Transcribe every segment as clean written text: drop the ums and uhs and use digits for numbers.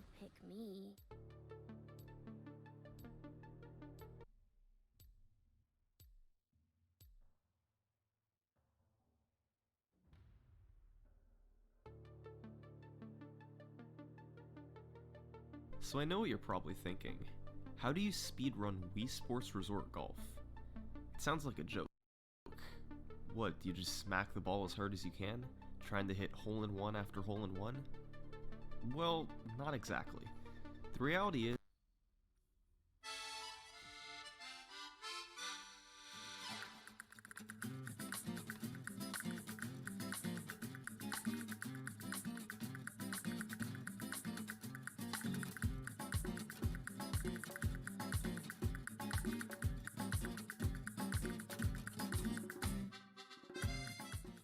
never pick me. So I know what you're probably thinking. How do you speedrun Wii Sports Resort Golf? It sounds like a joke. What, do you just smack the ball as hard as you can, trying to hit hole-in-one after hole-in-one? Well, not exactly. The reality is,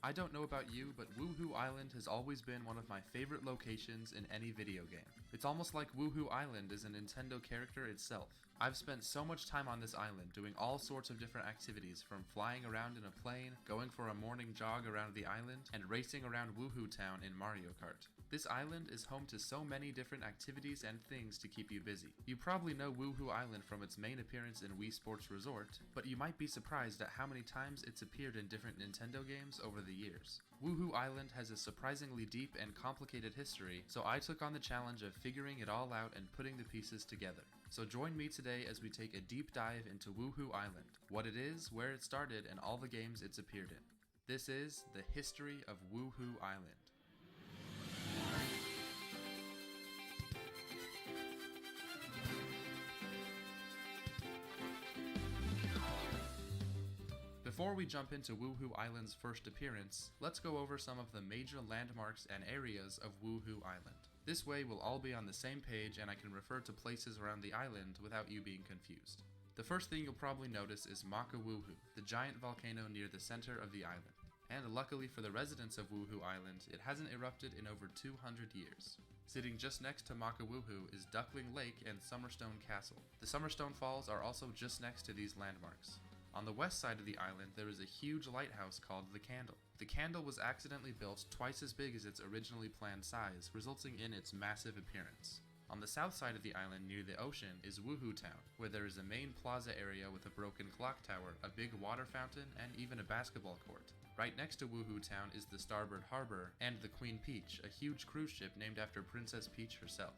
I don't know about you, but Woohoo Island has always been one of my favorite locations in any video game. It's almost like Woohoo Island is a Nintendo character itself. I've spent so much time on this island doing all sorts of different activities, from flying around in a plane, going for a morning jog around the island, and racing around Woohoo Town in Mario Kart. This island is home to so many different activities and things to keep you busy. You probably know Woohoo Island from its main appearance in Wii Sports Resort, but you might be surprised at how many times it's appeared in different Nintendo games over the years. Woohoo Island has a surprisingly deep and complicated history, so I took on the challenge of figuring it all out and putting the pieces together. So join me today as we take a deep dive into Woohoo Island, what it is, where it started, and all the games it's appeared in. This is the history of Woohoo Island. Before we jump into Woohoo Island's first appearance, let's go over some of the major landmarks and areas of Woohoo Island. This way we'll all be on the same page and I can refer to places around the island without you being confused. The first thing you'll probably notice is Makawoohoo, the giant volcano near the center of the island. And luckily for the residents of Woohoo Island, it hasn't erupted in over 200 years. Sitting just next to Makawoohoo is Duckling Lake and Summerstone Castle. The Summerstone Falls are also just next to these landmarks. On the west side of the island, there is a huge lighthouse called the Candle. The Candle was accidentally built twice as big as its originally planned size, resulting in its massive appearance. On the south side of the island near the ocean is Woohoo Town, where there is a main plaza area with a broken clock tower, a big water fountain, and even a basketball court. Right next to Woohoo Town is the Starboard Harbor and the Queen Peach, a huge cruise ship named after Princess Peach herself.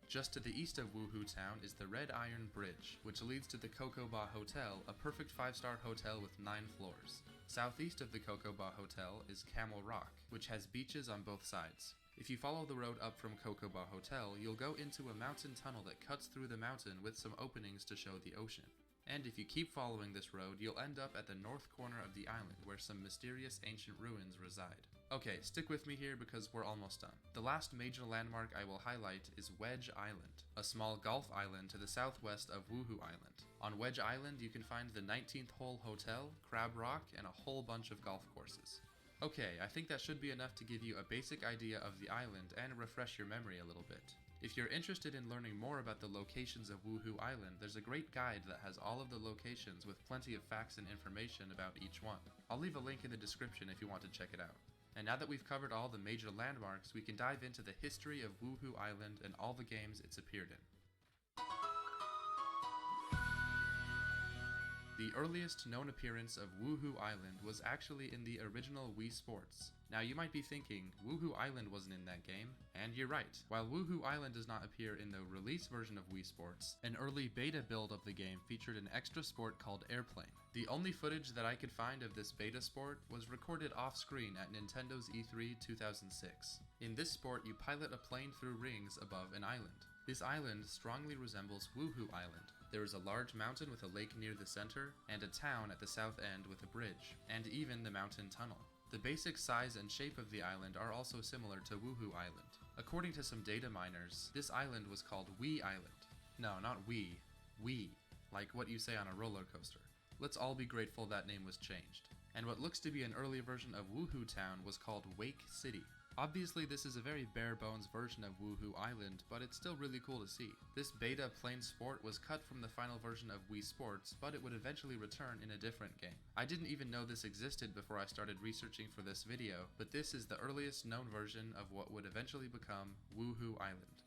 Just to the east of Woohoo Town is the Red Iron Bridge, which leads to the Kokoba Hotel, a perfect 5-star hotel with 9 floors. Southeast of the Kokoba Hotel is Camel Rock, which has beaches on both sides. If you follow the road up from Kokoba Hotel, you'll go into a mountain tunnel that cuts through the mountain with some openings to show the ocean. And if you keep following this road, you'll end up at the north corner of the island where some mysterious ancient ruins reside. Okay, stick with me here because we're almost done. The last major landmark I will highlight is Wedge Island, a small golf island to the southwest of Woohoo Island. On Wedge Island, you can find the 19th Hole Hotel, Crab Rock, and a whole bunch of golf courses. Okay, I think that should be enough to give you a basic idea of the island and refresh your memory a little bit. If you're interested in learning more about the locations of Woohoo Island, there's a great guide that has all of the locations with plenty of facts and information about each one. I'll leave a link in the description if you want to check it out. And now that we've covered all the major landmarks, we can dive into the history of Woohoo Island and all the games it's appeared in. The earliest known appearance of Woohoo Island was actually in the original Wii Sports. Now you might be thinking, Woohoo Island wasn't in that game, and you're right. While Woohoo Island does not appear in the release version of Wii Sports, an early beta build of the game featured an extra sport called Airplane. The only footage that I could find of this beta sport was recorded off-screen at Nintendo's E3 2006. In this sport, you pilot a plane through rings above an island. This island strongly resembles Woohoo Island. There is a large mountain with a lake near the center, and a town at the south end with a bridge, and even the mountain tunnel. The basic size and shape of the island are also similar to Woohoo Island. According to some data miners, this island was called Wii Island. No, not Wii. Wii. Like what you say on a roller coaster. Let's all be grateful that name was changed. And what looks to be an early version of Woohoo Town was called Wake City. Obviously this is a very bare bones version of Woohoo Island, but it's still really cool to see. This beta plain sport was cut from the final version of Wii Sports, but it would eventually return in a different game. I didn't even know this existed before I started researching for this video, but this is the earliest known version of what would eventually become Woohoo Island.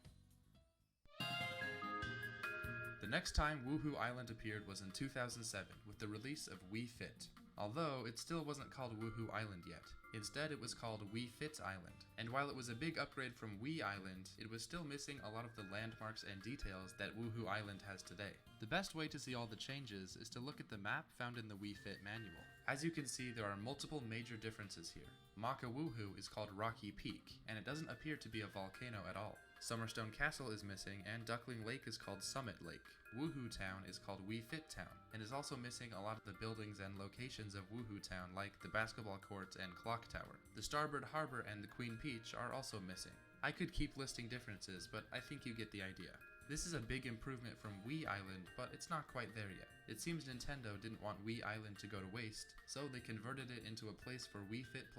The next time Woohoo Island appeared was in 2007 with the release of Wii Fit. Although it still wasn't called Woohoo Island yet. Instead, it was called Wii Fit Island. And while it was a big upgrade from Wii Island, it was still missing a lot of the landmarks and details that Woohoo Island has today. The best way to see all the changes is to look at the map found in the Wii Fit manual. As you can see, there are multiple major differences here. Maka Woohoo is called Rocky Peak, and it doesn't appear to be a volcano at all. Summerstone Castle is missing, and Duckling Lake is called Summit Lake. Woohoo Town is called Wii Fit Town, and is also missing a lot of the buildings and locations of Woohoo Town like the basketball courts and clock tower. The Starboard Harbor and the Queen Peach are also missing. I could keep listing differences, but I think you get the idea. This is a big improvement from Wii Island, but it's not quite there yet. It seems Nintendo didn't want Wii Island to go to waste, so they converted it into a place for Wii Fit players